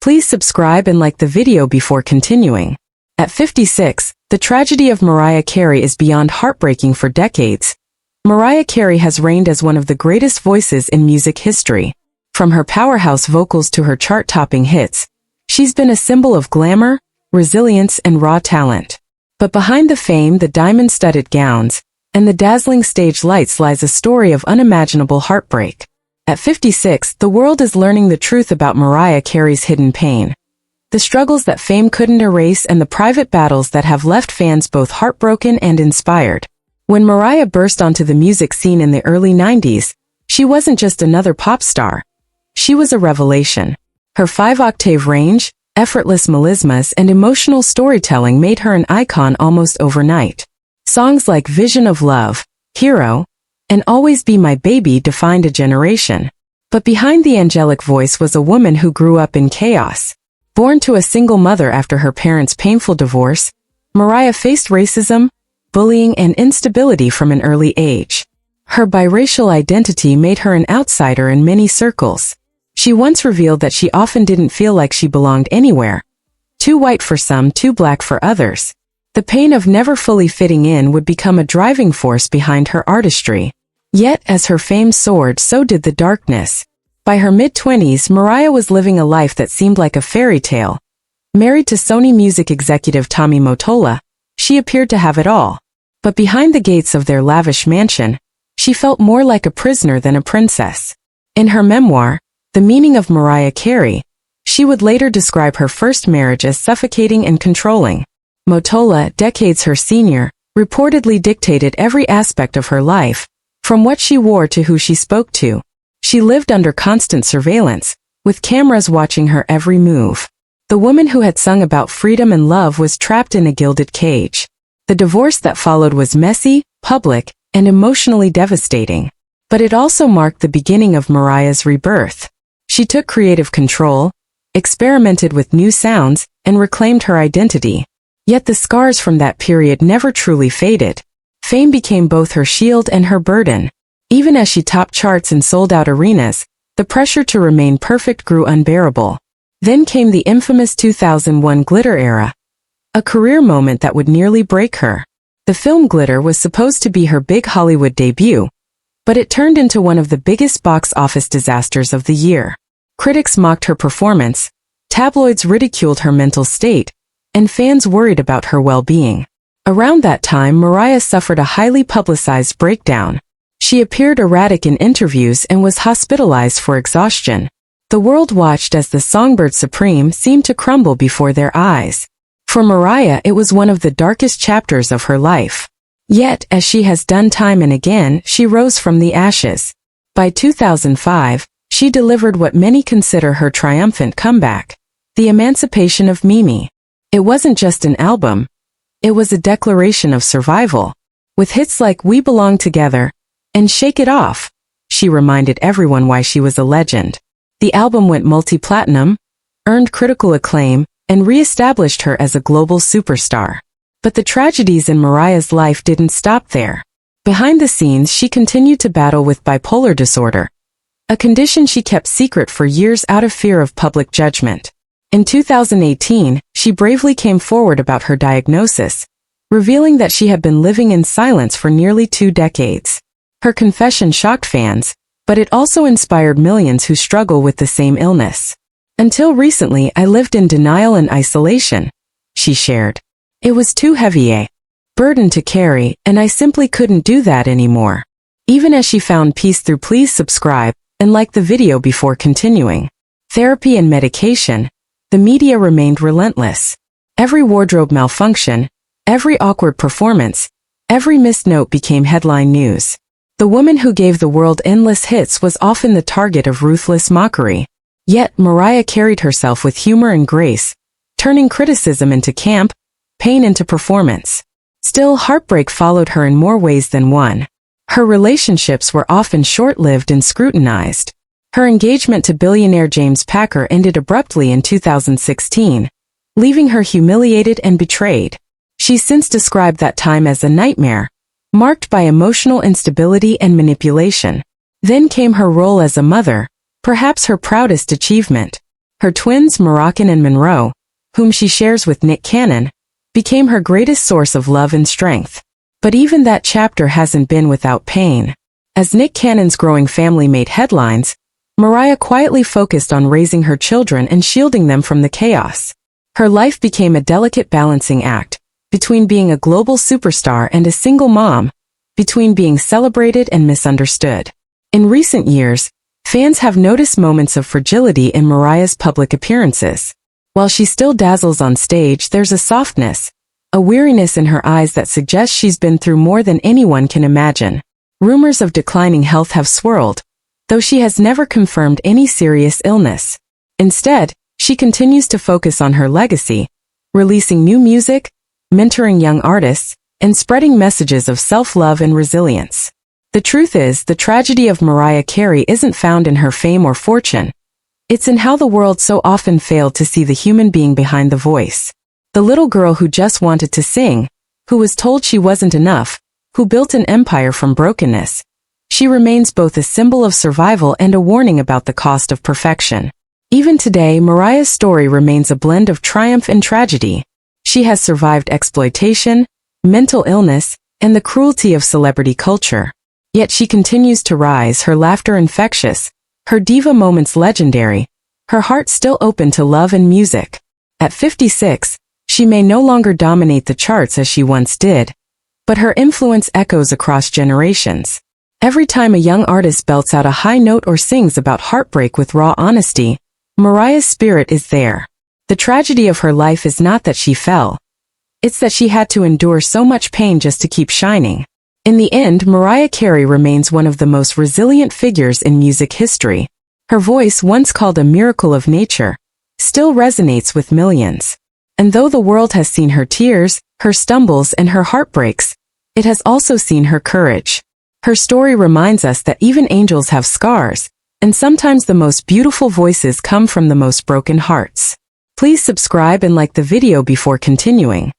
Please subscribe and like the video before continuing. At 56, the tragedy of Mariah Carey is beyond heartbreaking for decades. Mariah Carey has reigned as one of the greatest voices in music history. From her powerhouse vocals to her chart-topping hits, she's been a symbol of glamour, resilience, and raw talent. But behind the fame, the diamond-studded gowns, and the dazzling stage lights lies a story of unimaginable heartbreak. At 56, the world is learning the truth about Mariah Carey's hidden pain. The struggles that fame couldn't erase and the private battles that have left fans both heartbroken and inspired. When Mariah burst onto the music scene in the early 90s, she wasn't just another pop star. She was a revelation. Her 5-octave range, effortless melismas, and emotional storytelling made her an icon almost overnight. Songs like Vision of Love, Hero, and Always Be My Baby defined a generation. But behind the angelic voice was a woman who grew up in chaos. Born to a single mother after her parents' painful divorce, Mariah faced racism, bullying, and instability from an early age. Her biracial identity made her an outsider in many circles. She once revealed that she often didn't feel like she belonged anywhere. Too white for some, too black for others. The pain of never fully fitting in would become a driving force behind her artistry. Yet, as her fame soared, so did the darkness. By her mid-20s, Mariah was living a life that seemed like a fairy tale. Married to Sony Music executive Tommy Mottola, she appeared to have it all. But behind the gates of their lavish mansion, she felt more like a prisoner than a princess. In her memoir, The Meaning of Mariah Carey, she would later describe her first marriage as suffocating and controlling. Mottola, decades her senior, reportedly dictated every aspect of her life, from what she wore to who she spoke to. She lived under constant surveillance, with cameras watching her every move. The woman who had sung about freedom and love was trapped in a gilded cage. The divorce that followed was messy, public, and emotionally devastating. But it also marked the beginning of Mariah's rebirth. She took creative control, experimented with new sounds, and reclaimed her identity. Yet the scars from that period never truly faded. Fame became both her shield and her burden. Even as she topped charts and sold out arenas, the pressure to remain perfect grew unbearable. Then came the infamous 2001 Glitter era, a career moment that would nearly break her. The film Glitter was supposed to be her big Hollywood debut, but it turned into one of the biggest box office disasters of the year. Critics mocked her performance, tabloids ridiculed her mental state, and fans worried about her well-being. Around that time, Mariah suffered a highly publicized breakdown. She appeared erratic in interviews and was hospitalized for exhaustion. The world watched as the songbird supreme seemed to crumble before their eyes. For Mariah, it was one of the darkest chapters of her life. Yet, as she has done time and again, she rose from the ashes. By 2005, she delivered what many consider her triumphant comeback, The Emancipation of Mimi. It wasn't just an album. It was a declaration of survival. With hits like We Belong Together and Shake It Off, she reminded everyone why she was a legend. The album went multi-platinum, earned critical acclaim, and re-established her as a global superstar. But the tragedies in Mariah's life didn't stop there. Behind the scenes, she continued to battle with bipolar disorder, a condition she kept secret for years out of fear of public judgment. In 2018, she bravely came forward about her diagnosis, revealing that she had been living in silence for nearly 2 decades. Her confession shocked fans, but it also inspired millions who struggle with the same illness. Until recently, I lived in denial and isolation, she shared. It was too heavy a burden to carry, and I simply couldn't do that anymore. Even as she found peace through Please subscribe and like the video before continuing. Therapy and medication, the media remained relentless. Every wardrobe malfunction, every awkward performance, every missed note became headline news. The woman who gave the world endless hits was often the target of ruthless mockery. Yet Mariah carried herself with humor and grace, turning criticism into camp, pain into performance. Still, heartbreak followed her in more ways than one. Her relationships were often short-lived and scrutinized. Her engagement to billionaire James Packer ended abruptly in 2016, leaving her humiliated and betrayed. She's since described that time as a nightmare, marked by emotional instability and manipulation. Then came her role as a mother, perhaps her proudest achievement. Her twins Moroccan and Monroe, whom she shares with Nick Cannon, became her greatest source of love and strength. But even that chapter hasn't been without pain. As Nick Cannon's growing family made headlines, Mariah quietly focused on raising her children and shielding them from the chaos. Her life became a delicate balancing act, between being a global superstar and a single mom, between being celebrated and misunderstood. In recent years, fans have noticed moments of fragility in Mariah's public appearances. While she still dazzles on stage, there's a softness, a weariness in her eyes that suggests she's been through more than anyone can imagine. Rumors of declining health have swirled, though she has never confirmed any serious illness. Instead, she continues to focus on her legacy, releasing new music, mentoring young artists, and spreading messages of self-love and resilience. The truth is, the tragedy of Mariah Carey isn't found in her fame or fortune. It's in how the world so often failed to see the human being behind the voice. The little girl who just wanted to sing, who was told she wasn't enough, who built an empire from brokenness. She remains both a symbol of survival and a warning about the cost of perfection. Even today, Mariah's story remains a blend of triumph and tragedy. She has survived exploitation, mental illness, and the cruelty of celebrity culture. Yet she continues to rise, her laughter infectious, her diva moments legendary, her heart still open to love and music. At 56, she may no longer dominate the charts as she once did, but her influence echoes across generations. Every time a young artist belts out a high note or sings about heartbreak with raw honesty, Mariah's spirit is there. The tragedy of her life is not that she fell. It's that she had to endure so much pain just to keep shining. In the end, Mariah Carey remains one of the most resilient figures in music history. Her voice, once called a miracle of nature, still resonates with millions. And though the world has seen her tears, her stumbles, and her heartbreaks, it has also seen her courage. Her story reminds us that even angels have scars, and sometimes the most beautiful voices come from the most broken hearts. Please subscribe and like the video before continuing.